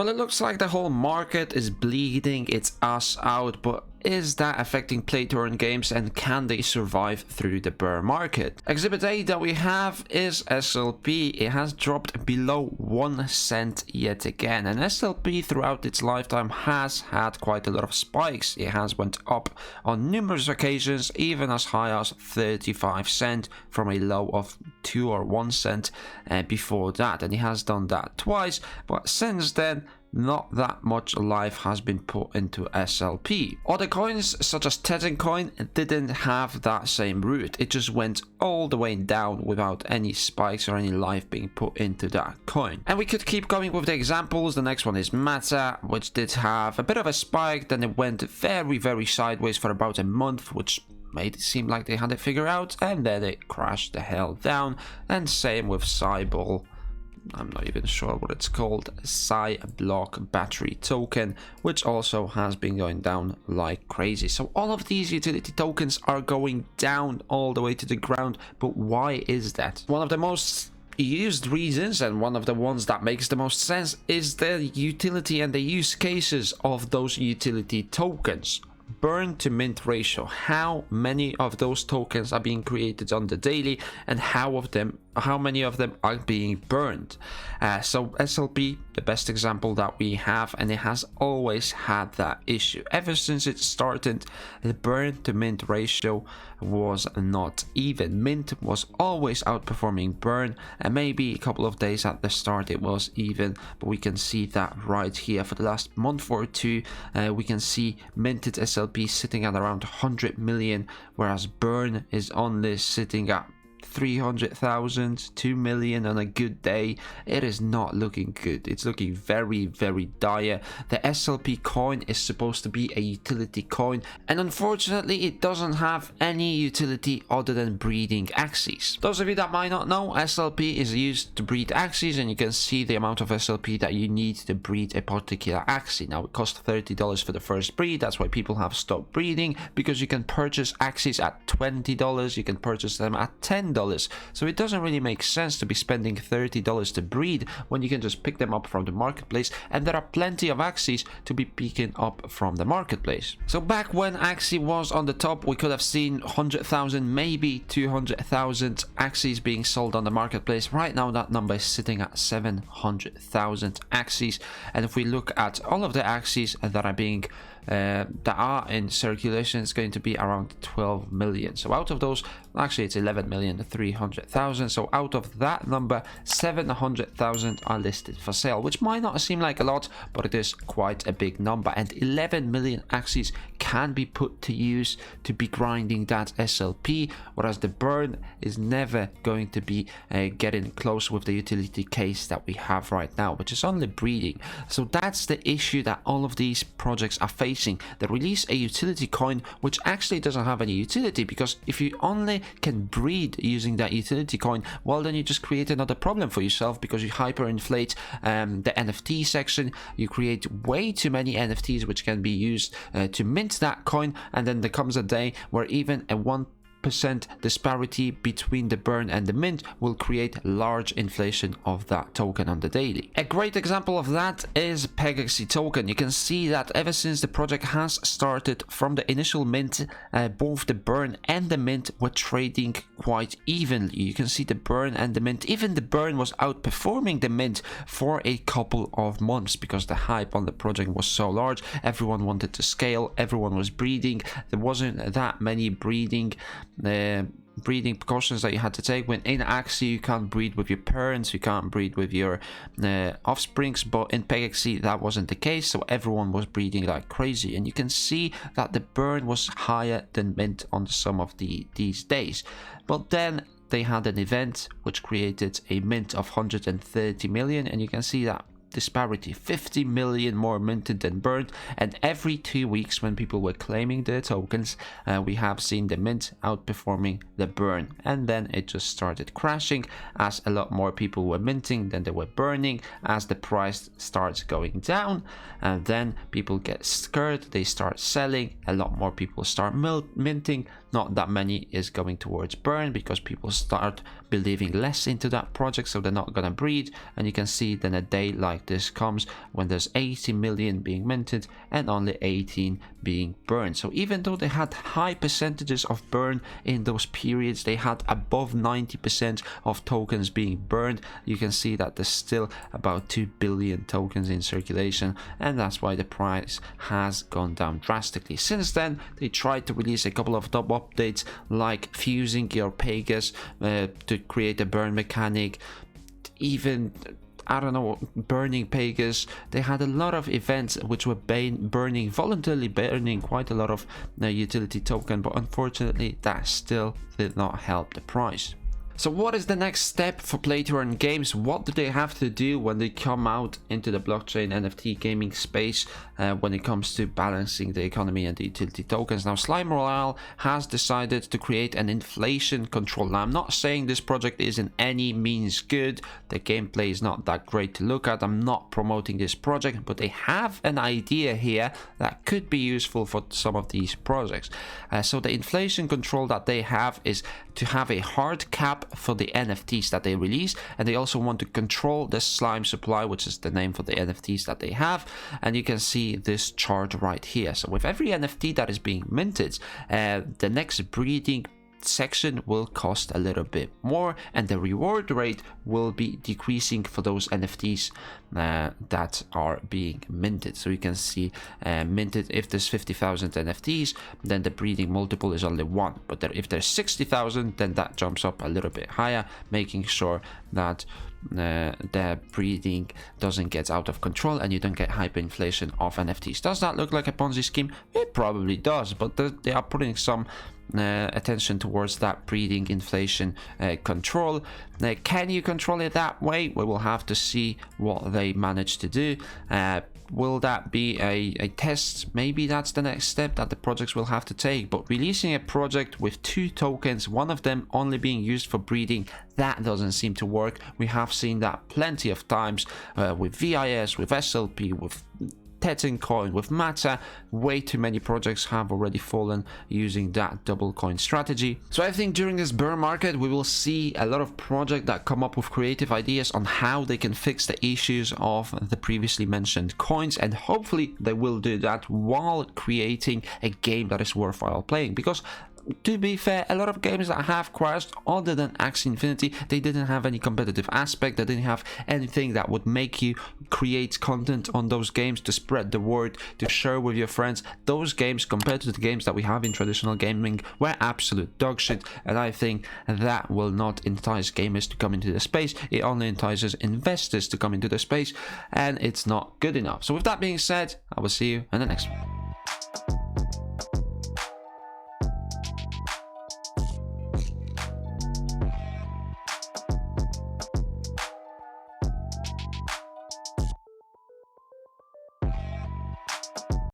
Well, it looks like the whole market is bleeding its ass out, but is that affecting play-to-earn games, and can they survive through the bear market? Exhibit A that we have is SLP. It has dropped below 1 cent yet again, and SLP throughout its lifetime has had quite a lot of spikes. It has went up on numerous occasions, even as high as 35 cents from a low of 2 or 1 cent before that, and it has done that twice, but since then not that much life has been put into SLP. Other coins such as Tetten coin didn't have that same route. It just went all the way down without any spikes or any life being put into that coin. And we could keep going with the examples. The next one is Mata, which did have a bit of a spike, then it went very sideways for about a month, which made it seem like they had it figured out, and then it crashed the hell down. And same with Cyball. I'm not even sure what it's called, Cyblock battery token, which also has been going down like crazy. So all of these utility tokens are going down all the way to the ground, but why is that? One of the most used reasons, and one of the ones that makes the most sense, is the utility and the use cases of those utility tokens. Burn to mint ratio, how many of those tokens are being created on the daily, and how many of them are being burned. So SLP, the best example that we have, and it has always had that issue ever since it started. The burn to mint ratio was not even. Mint was always outperforming burn, and maybe a couple of days at the start it was even, but we can see that right here for the last month or two. We can see minted SLP sitting at around 100 million, whereas burn is only sitting at 300,000, 2 million on a good day. It is not looking good. It's looking very dire. The SLP coin is supposed to be a utility coin, and unfortunately it doesn't have any utility other than breeding Axies. Those of you that might not know, SLP is used to breed Axies, and you can see the amount of SLP that you need to breed a particular Axie. Now it costs $30 for the first breed. That's why people have stopped breeding, because you can purchase Axies at $20, you can purchase them at $10. So it doesn't really make sense to be spending $30 to breed when you can just pick them up from the marketplace, and there are plenty of Axies to be picking up from the marketplace. So back when Axie was on the top, we could have seen 100,000, maybe 200,000 Axies being sold on the marketplace. Right now that number is sitting at 700,000 Axies, and if we look at all of the Axies that are being that are in circulation, it's going to be around 12 million. So out of those, actually it's 11,300,000. So out of that number, 700,000 are listed for sale, which might not seem like a lot, but it is quite a big number. And 11 million Axies can be put to use to be grinding that SLP, whereas the burn is never going to be getting close with the utility case that we have right now, which is only breeding. So that's the issue that all of these projects are facing. They release a utility coin which actually doesn't have any utility, because if you only can breed using that utility coin, well then you just create another problem for yourself, because you hyperinflate the NFT section. You create way too many NFTs which can be used to mint that coin, and then there comes a day where even a 1% disparity between the burn and the mint will create large inflation of that token on the daily. A great example of that is Axie token. You can see that ever since the project has started, from the initial mint, both the burn and the mint were trading quite evenly. You can see the burn and the mint, even the burn was outperforming the mint for a couple of months, because the hype on the project was so large. Everyone wanted to scale, everyone was breeding. There wasn't that many breeding precautions that you had to take. When in Axie, you can't breed with your parents, you can't breed with your offsprings, but in Axie that wasn't the case, so everyone was breeding like crazy. And you can see that the burn was higher than mint on some of these days. But then they had an event which created a mint of 130 million, and you can see that disparity, 50 million more minted than burned. And every 2 weeks when people were claiming their tokens, we have seen the mint outperforming the burn, and then it just started crashing as a lot more people were minting than they were burning. As the price starts going down, and then people get scared, they start selling, a lot more people start minting, not that many is going towards burn because people start believing less into that project, so they're not gonna breed. And you can see then a day like this comes when there's 80 million being minted and only 18 being burned. So even though they had high percentages of burn in those periods, they had above 90% of tokens being burned, you can see that there's still about 2 billion tokens in circulation, and that's why the price has gone down drastically. Since then, they tried to release a couple of top updates like fusing your Pegasus to create a burn mechanic, even I don't know, burning Pegasus. They had a lot of events which were voluntarily burning quite a lot of utility token, but unfortunately that still did not help the price. So what is the next step for Play to Earn games? What do they have to do when they come out into the blockchain NFT gaming space when it comes to balancing the economy and the utility tokens? Now, Slime Royale has decided to create an inflation control. Now, I'm not saying this project is in any means good. The gameplay is not that great to look at. I'm not promoting this project, but they have an idea here that could be useful for some of these projects. So the inflation control that they have is to have a hard cap for the NFTs that they release, and they also want to control the slime supply, which is the name for the NFTs that they have. And you can see this chart right here. So with every NFT that is being minted, the next breeding section will cost a little bit more, and the reward rate will be decreasing for those NFTs that are being minted. So you can see minted, if there's 50,000 NFTs, then the breeding multiple is only 1, but if there's 60,000, then that jumps up a little bit higher, making sure that the breeding doesn't get out of control and you don't get hyperinflation of NFTs. Does that look like a Ponzi scheme? It probably does, but they are putting some attention towards that breeding inflation control. Can you control it that way? We will have to see what they manage to do. Will that be a test? Maybe that's the next step that the projects will have to take. But releasing a project with 2 tokens, one of them only being used for breeding, that doesn't seem to work. We have seen that plenty of times with VIS, with SLP, with Tetin coin, with Mata. Way too many projects have already fallen using that double coin strategy. So I think during this bear market we will see a lot of projects that come up with creative ideas on how they can fix the issues of the previously mentioned coins, and hopefully they will do that while creating a game that is worthwhile playing. Because to be fair, a lot of games that have crashed, other than Axie Infinity, they didn't have any competitive aspect. They didn't have anything that would make you create content on those games to spread the word, to share with your friends. Those games, compared to the games that we have in traditional gaming, were absolute dog shit, and I think that will not entice gamers to come into the space. It only entices investors to come into the space, and it's not good enough. So with that being said, I will see you in the next one.